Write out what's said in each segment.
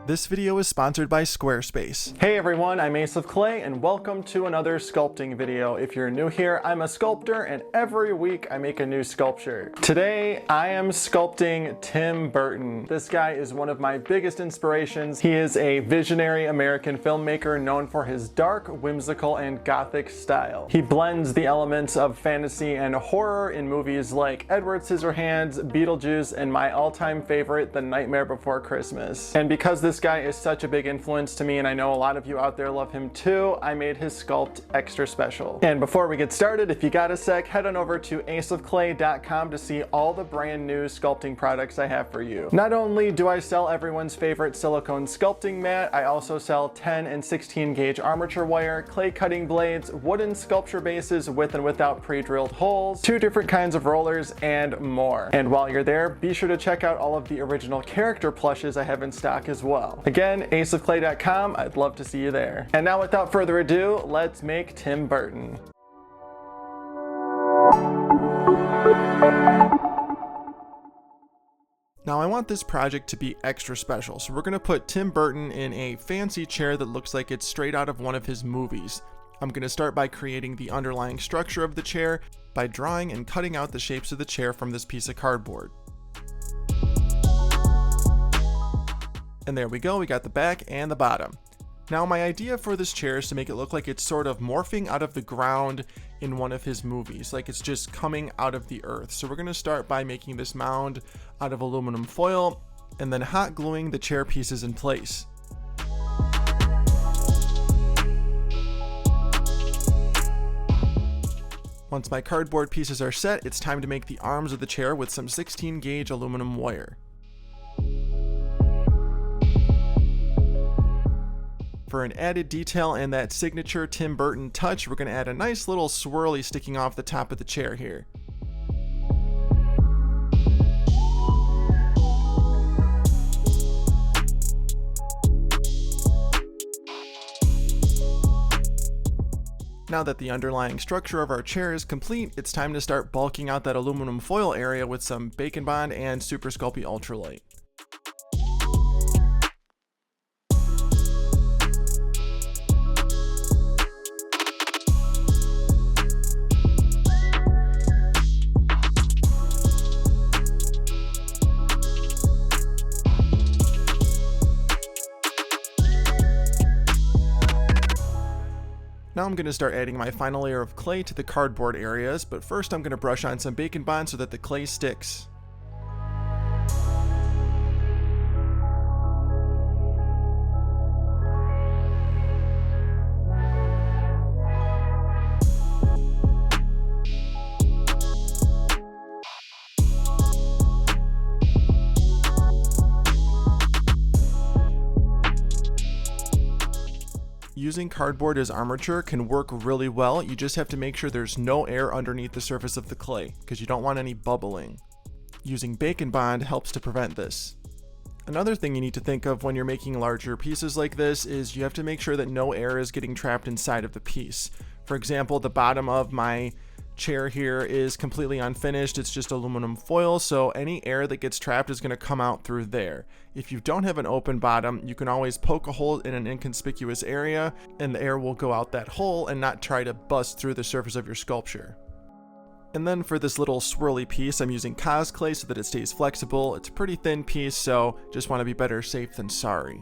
This video is sponsored by Squarespace. Hey everyone, I'm Ace of Clay and welcome to another sculpting video. If you're new here, I'm a sculptor and every week I make a new sculpture. Today I am sculpting Tim Burton. This guy is one of my biggest inspirations. He is a visionary American filmmaker known for his dark, whimsical, and gothic style. He blends the elements of fantasy and horror in movies like Edward Scissorhands, Beetlejuice, and my all-time favorite, The Nightmare Before Christmas. And because this guy is such a big influence to me and I know a lot of you out there love him too, I made his sculpt extra special. And before we get started, if you got a sec, head on over to aceofclay.com to see all the brand new sculpting products I have for you. Not only do I sell everyone's favorite silicone sculpting mat, I also sell 10 and 16 gauge armature wire, clay cutting blades, wooden sculpture bases with and without pre-drilled holes, 2 different kinds of rollers, and more. And while you're there, be sure to check out all of the original character plushes I have in stock as well. Again, aceofclay.com, I'd love to see you there. And now without further ado, let's make Tim Burton. Now I want this project to be extra special, so we're going to put Tim Burton in a fancy chair that looks like it's straight out of one of his movies. I'm going to start by creating the underlying structure of the chair by drawing and cutting out the shapes of the chair from this piece of cardboard. And there we go, we got the back and the bottom. Now my idea for this chair is to make it look like it's sort of morphing out of the ground in one of his movies, like it's just coming out of the earth. So we're going to start by making this mound out of aluminum foil and then hot gluing the chair pieces in place. Once my cardboard pieces are set, it's time to make the arms of the chair with some 16 gauge aluminum wire. For an added detail and that signature Tim Burton touch, we're going to add a nice little swirly sticking off the top of the chair here. Now that the underlying structure of our chair is complete, it's time to start bulking out that aluminum foil area with some Bacon Bond and Super Sculpey Ultralight. Now I'm going to start adding my final layer of clay to the cardboard areas, but first I'm going to brush on some Bacon Bond so that the clay sticks. Using cardboard as armature can work really well. You just have to make sure there's no air underneath the surface of the clay because you don't want any bubbling. Using Bacon Bond helps to prevent this. Another thing you need to think of when you're making larger pieces like this is you have to make sure that no air is getting trapped inside of the piece. For example, the bottom of my chair here is completely unfinished. It's just aluminum foil, so any air that gets trapped is going to come out through there. If you don't have an open bottom, you can always poke a hole in an inconspicuous area and the air will go out that hole and not try to bust through the surface of your sculpture. And then for this little swirly piece, I'm using cos clay so that it stays flexible. It's a pretty thin piece, so just want to be better safe than sorry.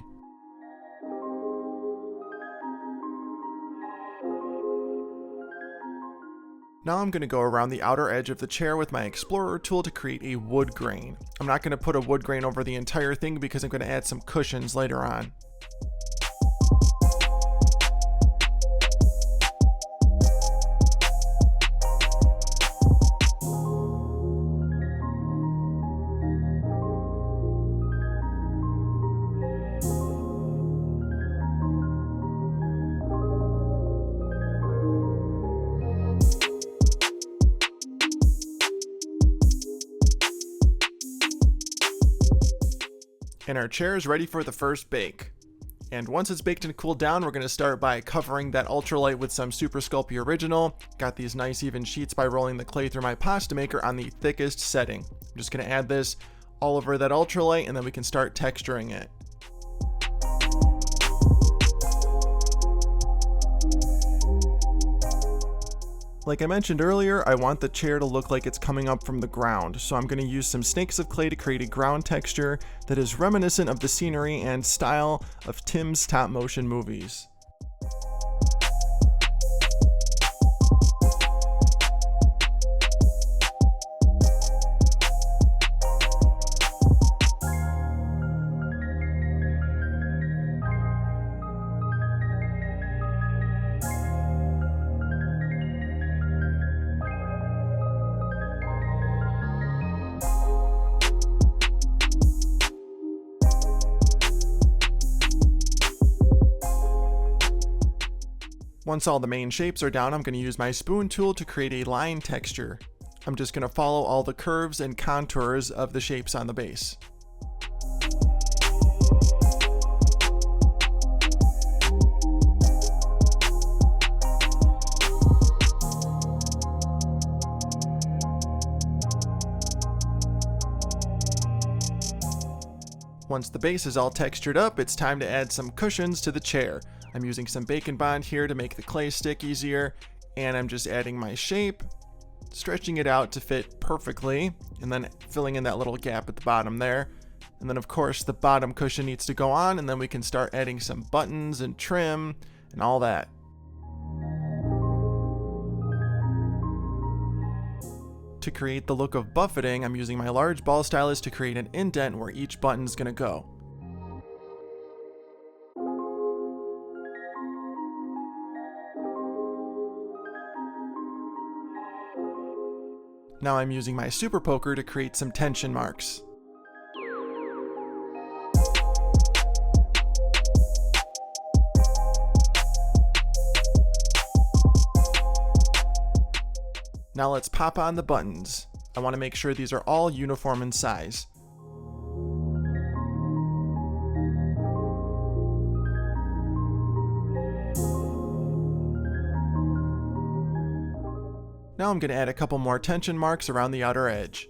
Now I'm going to go around the outer edge of the chair with my Explorer tool to create a wood grain. I'm not going to put a wood grain over the entire thing because I'm going to add some cushions later on. And our chair is ready for the first bake. And once it's baked and cooled down, we're going to start by covering that ultralight with some Super Sculpey Original. Got these nice even sheets by rolling the clay through my pasta maker on the thickest setting. I'm just going to add this all over that ultralight and then we can start texturing it. Like I mentioned earlier, I want the chair to look like it's coming up from the ground, so I'm going to use some snakes of clay to create a ground texture that is reminiscent of the scenery and style of Tim's stop motion movies. Once all the main shapes are down, I'm going to use my spoon tool to create a line texture. I'm just going to follow all the curves and contours of the shapes on the base. Once the base is all textured up, it's time to add some cushions to the chair. I'm using some Bacon Bond here to make the clay stick easier, and I'm just adding my shape, stretching it out to fit perfectly, and then filling in that little gap at the bottom there. And then of course the bottom cushion needs to go on, and then we can start adding some buttons and trim and all that. To create the look of buffeting, I'm using my large ball stylus to create an indent where each button is going to go. Now I'm using my super poker to create some tension marks. Now let's pop on the buttons. I want to make sure these are all uniform in size. Now I'm going to add a couple more tension marks around the outer edge.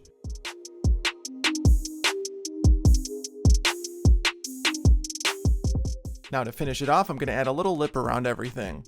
Now to finish it off, I'm going to add a little lip around everything.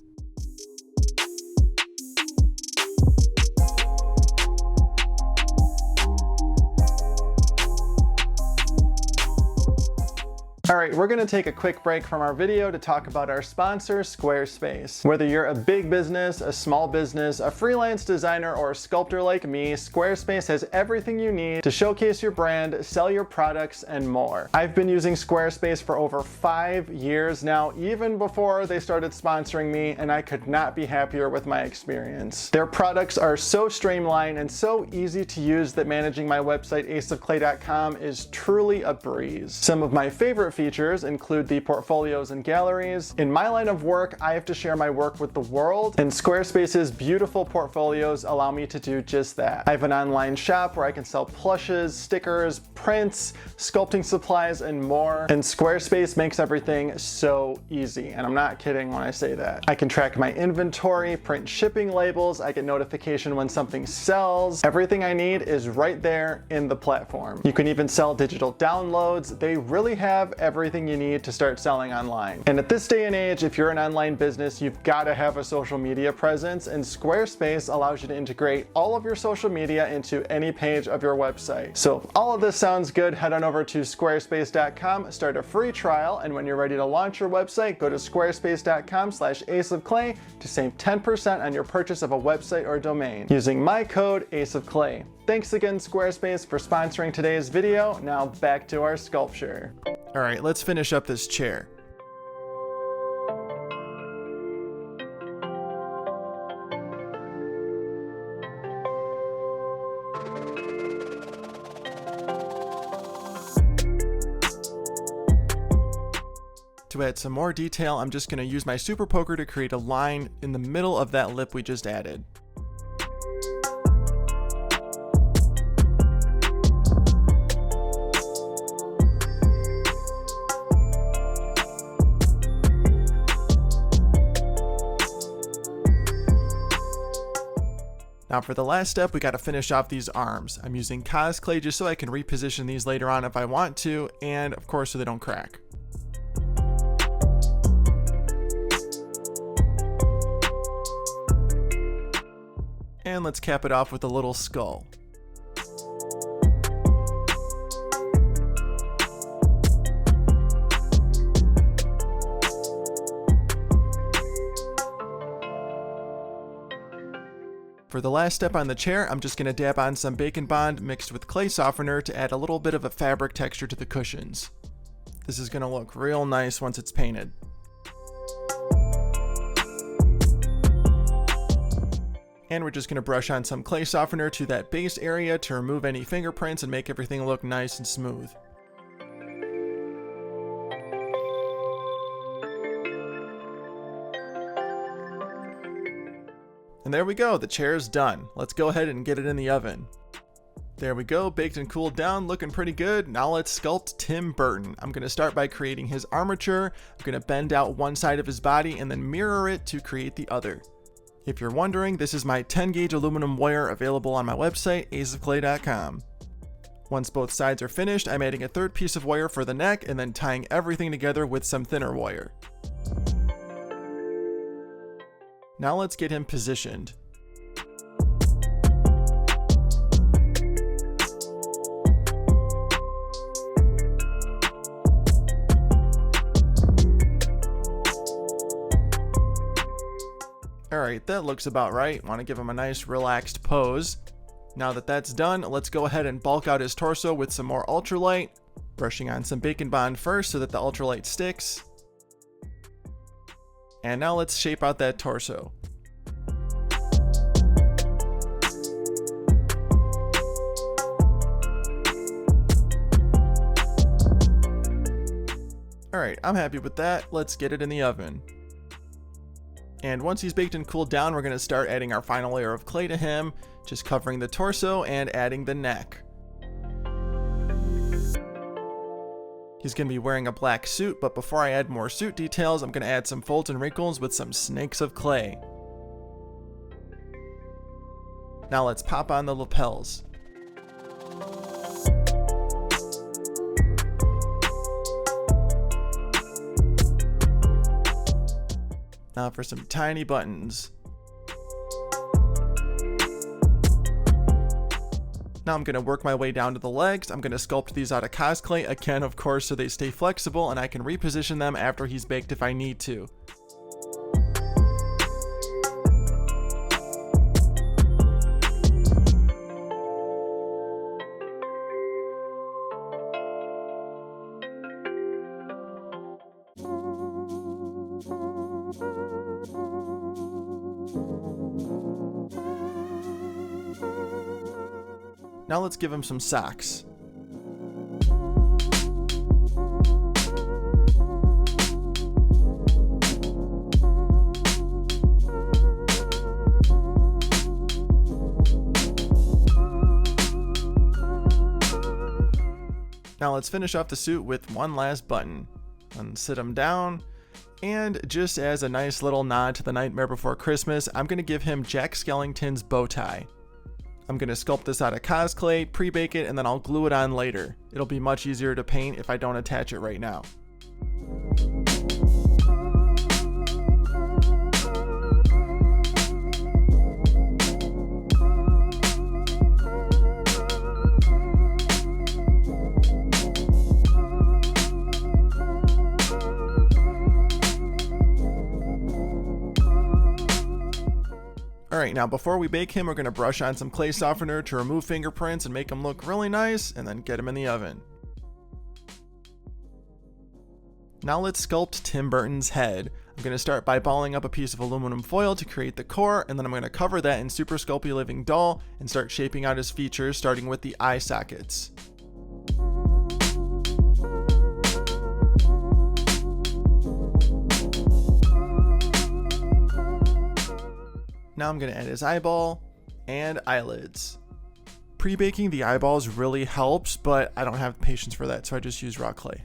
Alright, we're going to take a quick break from our video to talk about our sponsor, Squarespace. Whether you're a big business, a small business, a freelance designer, or a sculptor like me, Squarespace has everything you need to showcase your brand, sell your products, and more. I've been using Squarespace for over 5 years now, even before they started sponsoring me, and I could not be happier with my experience. Their products are so streamlined and so easy to use that managing my website, aceofclay.com, is truly a breeze. Some of my favorite features include the portfolios and galleries. In my line of work, I have to share my work with the world, and Squarespace's beautiful portfolios allow me to do just that. I have an online shop where I can sell plushes, stickers, prints, sculpting supplies, and more, and Squarespace makes everything so easy, and I'm not kidding when I say that. I can track my inventory, print shipping labels, I get notification when something sells. Everything I need is right there in the platform. You can even sell digital downloads. They really have everything you need to start selling online. And at this day and age, if you're an online business, you've got to have a social media presence, and Squarespace allows you to integrate all of your social media into any page of your website. So if all of this sounds good, head on over to squarespace.com, start a free trial, and when you're ready to launch your website, go to squarespace.com/aceofclay to save 10% on your purchase of a website or domain using my code ACEOFCLAY. Thanks again, Squarespace, for sponsoring today's video. Now back to our sculpture. All right, let's finish up this chair. To add some more detail, I'm just going to use my super poker to create a line in the middle of that lip we just added. Now for the last step, we got to finish off these arms. I'm using Cos clay just so I can reposition these later on if I want to, and of course so they don't crack. And let's cap it off with a little skull. For the last step on the chair, I'm just going to dab on some Bacon Bond mixed with clay softener to add a little bit of a fabric texture to the cushions. This is going to look real nice once it's painted. And we're just going to brush on some clay softener to that base area to remove any fingerprints and make everything look nice and smooth. And there we go, the chair is done. Let's go ahead and get it in the oven. There we go, baked and cooled down, looking pretty good. Now let's sculpt Tim Burton. I'm going to start by creating his armature. I'm going to bend out one side of his body and then mirror it to create the other. If you're wondering, this is my 10 gauge aluminum wire available on my website, aceofclay.com. Once both sides are finished, I'm adding a third piece of wire for the neck and then tying everything together with some thinner wire. Now let's get him positioned. Alright, that looks about right. Want to give him a nice relaxed pose. Now that that's done, let's go ahead and bulk out his torso with some more ultralight. Brushing on some Bacon Bond first so that the ultralight sticks. And now let's shape out that torso. Alright, I'm happy with that. Let's get it in the oven. And once he's baked and cooled down, we're going to start adding our final layer of clay to him, just covering the torso and adding the neck. He's going to be wearing a black suit, but before I add more suit details, I'm going to add some folds and wrinkles with some snakes of clay. Now let's pop on the lapels. Now for some tiny buttons. Now I'm going to work my way down to the legs. I'm going to sculpt these out of cosplay again, of course, so they stay flexible and I can reposition them after he's baked if I need to. Now let's give him some socks. Now let's finish off the suit with one last button. And sit him down. And just as a nice little nod to the Nightmare Before Christmas, I'm going to give him Jack Skellington's bow tie. I'm going to sculpt this out of cosplay, pre-bake it, and then I'll glue it on later. It'll be much easier to paint if I don't attach it right now. Alright, now before we bake him, we're going to brush on some clay softener to remove fingerprints and make him look really nice, and then get him in the oven. Now let's sculpt Tim Burton's head. I'm going to start by balling up a piece of aluminum foil to create the core, and then I'm going to cover that in Super Sculpey Living Doll and start shaping out his features, starting with the eye sockets. Now I'm going to add his eyeball and eyelids. Pre-baking the eyeballs really helps, but I don't have patience for that, so I just use raw clay.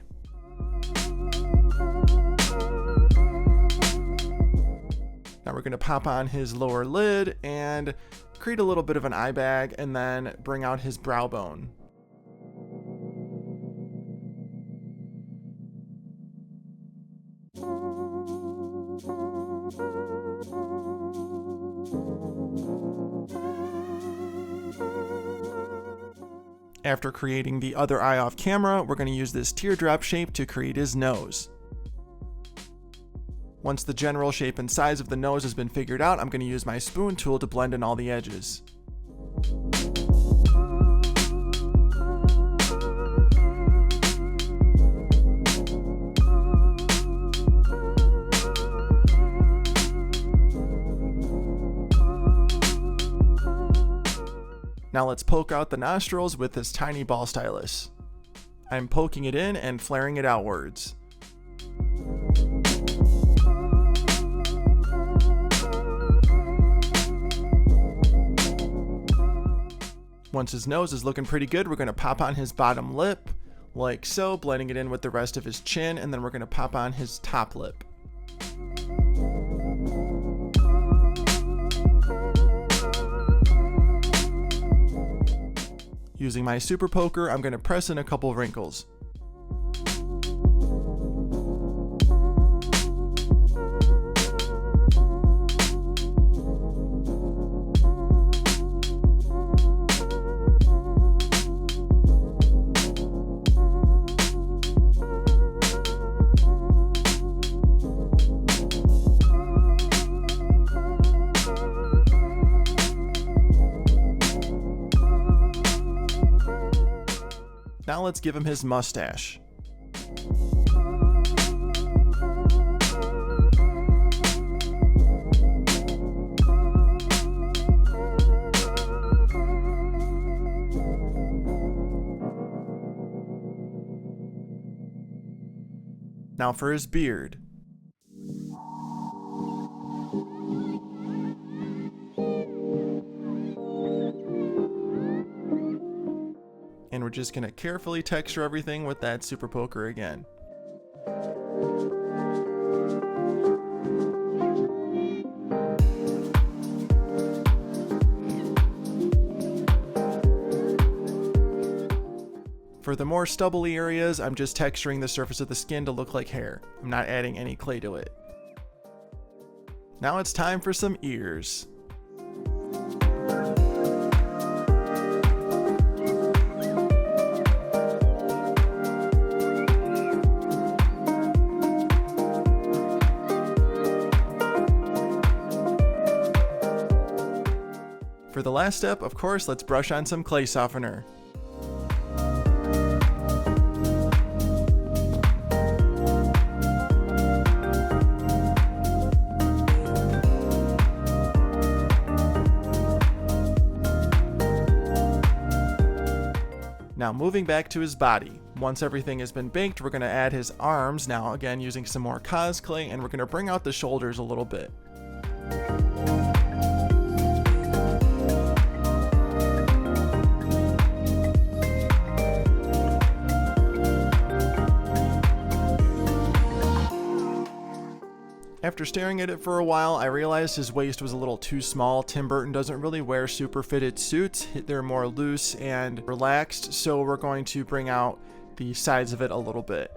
Now we're going to pop on his lower lid and create a little bit of an eye bag and then bring out his brow bone. After creating the other eye off camera, we're going to use this teardrop shape to create his nose. Once the general shape and size of the nose has been figured out, I'm going to use my spoon tool to blend in all the edges. Now let's poke out the nostrils with this tiny ball stylus. I'm poking it in and flaring it outwards. Once his nose is looking pretty good, we're going to pop on his bottom lip, like so, blending it in with the rest of his chin, and then we're going to pop on his top lip. Using my super poker, I'm going to press in a couple wrinkles. Now let's give him his mustache. Now for his beard. And we're just going to carefully texture everything with that super poker again. For the more stubbly areas, I'm just texturing the surface of the skin to look like hair. I'm not adding any clay to it. Now it's time for some ears. For the last step, of course, let's brush on some clay softener. Now moving back to his body. Once everything has been baked, we're going to add his arms, now again using some more cos clay, and we're going to bring out the shoulders a little bit. After staring at it for a while, I realized his waist was a little too small. Tim Burton doesn't really wear super fitted suits. They're more loose and relaxed, so we're going to bring out the sides of it a little bit.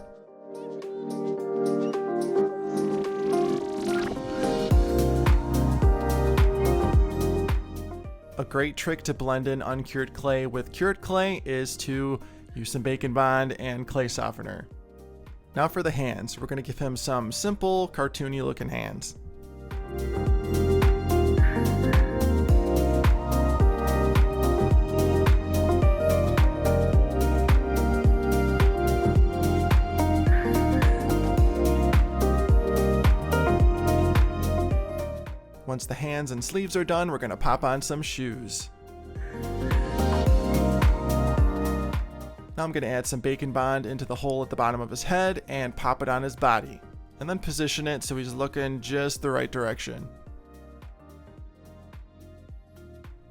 A great trick to blend in uncured clay with cured clay is to use some Bake and Bond and clay softener. Now for the hands, we're going to give him some simple, cartoony looking hands. Once the hands and sleeves are done, we're going to pop on some shoes. Now I'm going to add some Bake and Bond into the hole at the bottom of his head and pop it on his body. And then position it so he's looking just the right direction.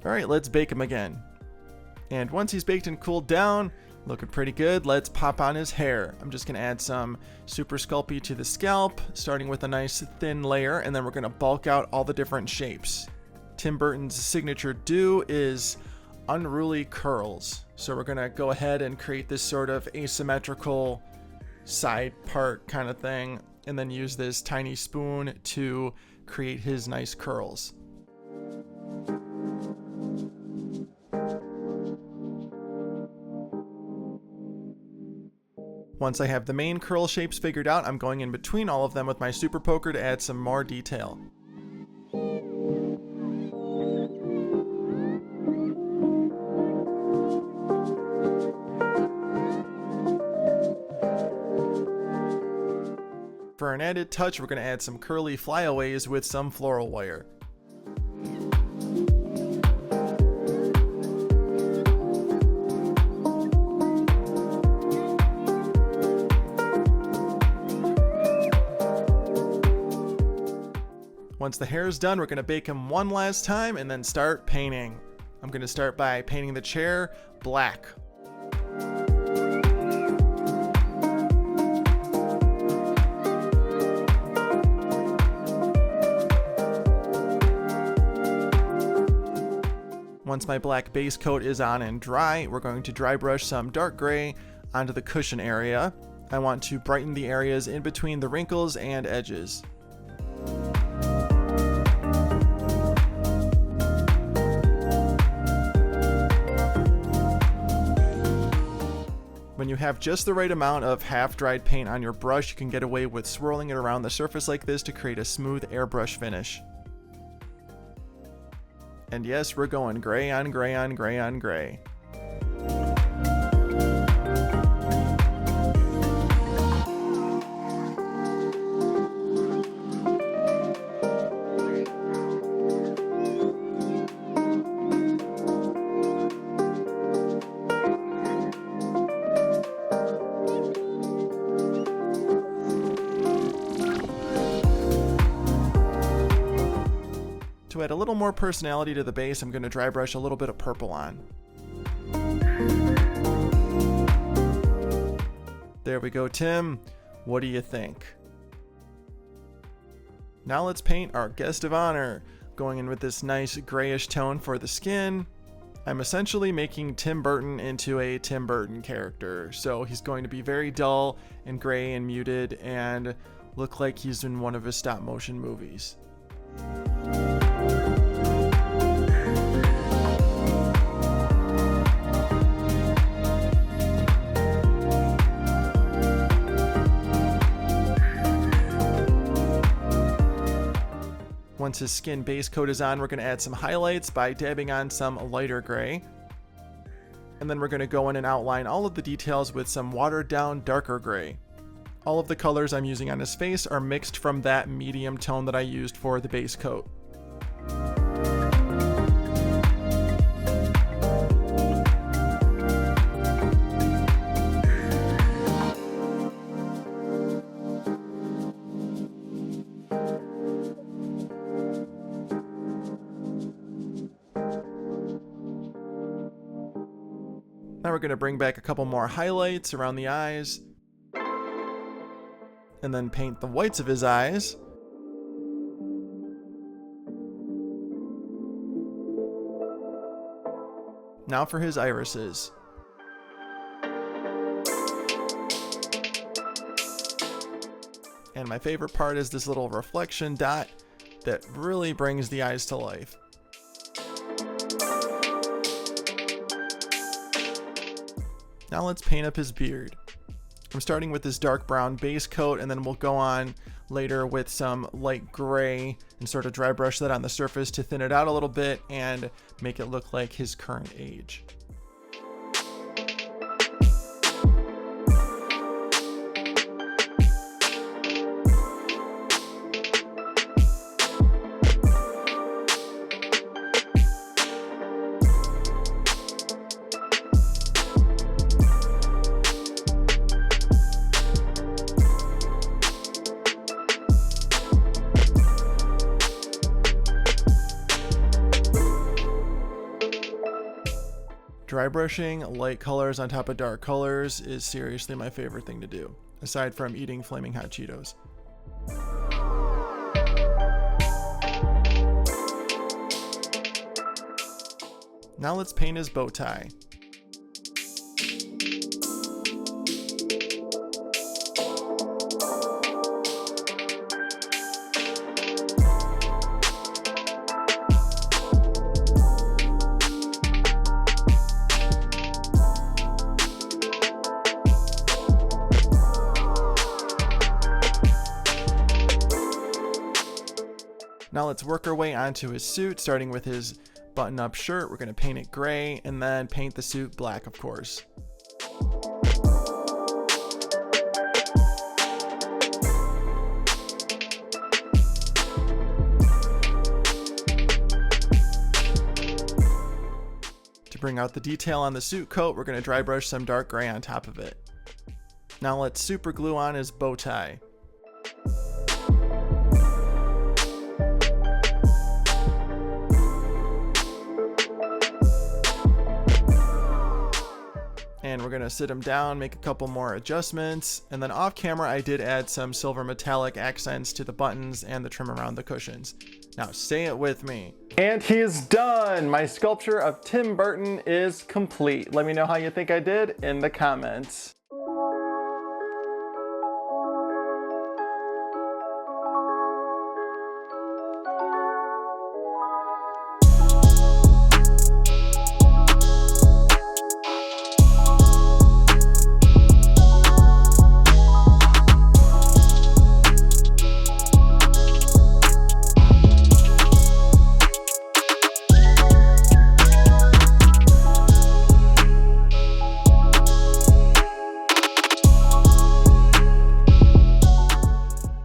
Alright, let's bake him again. And once he's baked and cooled down, looking pretty good, let's pop on his hair. I'm just going to add some Super Sculpey to the scalp, starting with a nice thin layer, and then we're going to bulk out all the different shapes. Tim Burton's signature do is unruly curls. So we're going to go ahead and create this sort of asymmetrical side part kind of thing, and then use this tiny spoon to create his nice curls. Once I have the main curl shapes figured out, I'm going in between all of them with my super poker to add some more detail. For an added touch, we're going to add some curly flyaways with some floral wire. Once the hair is done, we're going to bake him one last time and then start painting. I'm going to start by painting the chair black. Once my black base coat is on and dry, we're going to dry brush some dark gray onto the cushion area. I want to brighten the areas in between the wrinkles and edges. When you have just the right amount of half-dried paint on your brush, you can get away with swirling it around the surface like this to create a smooth airbrush finish. And yes, we're going gray on gray on gray on gray. To add a little more personality to the base, I'm going to dry brush a little bit of purple on. There we go, Tim. What do you think? Now let's paint our guest of honor. Going in with this nice grayish tone for the skin. I'm essentially making Tim Burton into a Tim Burton character. So he's going to be very dull and gray and muted and look like he's in one of his stop motion movies. Once his skin base coat is on, we're going to add some highlights by dabbing on some lighter gray. And then we're going to go in and outline all of the details with some watered down darker gray. All of the colors I'm using on his face are mixed from that medium tone that I used for the base coat. Now we're going to bring back a couple more highlights around the eyes, and then paint the whites of his eyes. Now for his irises. And my favorite part is this little reflection dot that really brings the eyes to life. Now let's paint up his beard. I'm starting with this dark brown base coat, and then we'll go on later with some light gray and sort of dry brush that on the surface to thin it out a little bit and make it look like his current age. Dry brushing light colors on top of dark colors is seriously my favorite thing to do, aside from eating flaming hot Cheetos. Now let's paint his bow tie. Now let's work our way onto his suit, starting with his button-up shirt. We're going to paint it gray and then paint the suit black, of course. To bring out the detail on the suit coat, we're going to dry brush some dark gray on top of it. Now let's super glue on his bow tie. And we're gonna sit him down, make a couple more adjustments, and then off camera I did add some silver metallic accents to the buttons and the trim around the cushions. Now say it with me. And he is done! My sculpture of Tim Burton is complete. Let me know how you think I did in the comments.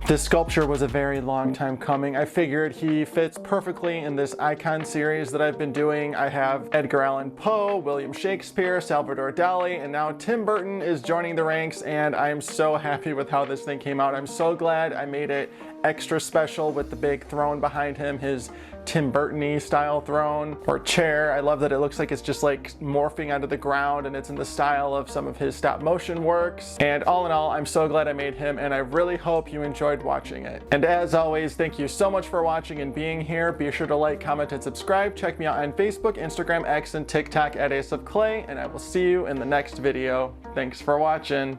This sculpture was a very long time coming. I figured he fits perfectly in this icon series that I've been doing. I have Edgar Allan Poe, William Shakespeare, Salvador Dali, and now Tim Burton is joining the ranks, and I am so happy with how this thing came out. I'm so glad I made it extra special with the big throne behind him, his Tim Burton-y style throne or chair. I love that it looks like it's just like morphing onto the ground, and it's in the style of some of his stop motion works. And all in all, I'm so glad I made him, and I really hope you enjoyed watching it. And as always, thank you so much for watching and being here. Be sure to like, comment, and subscribe. Check me out on Facebook, Instagram, X, and TikTok at Ace of Clay, and I will see you in the next video. Thanks for watching.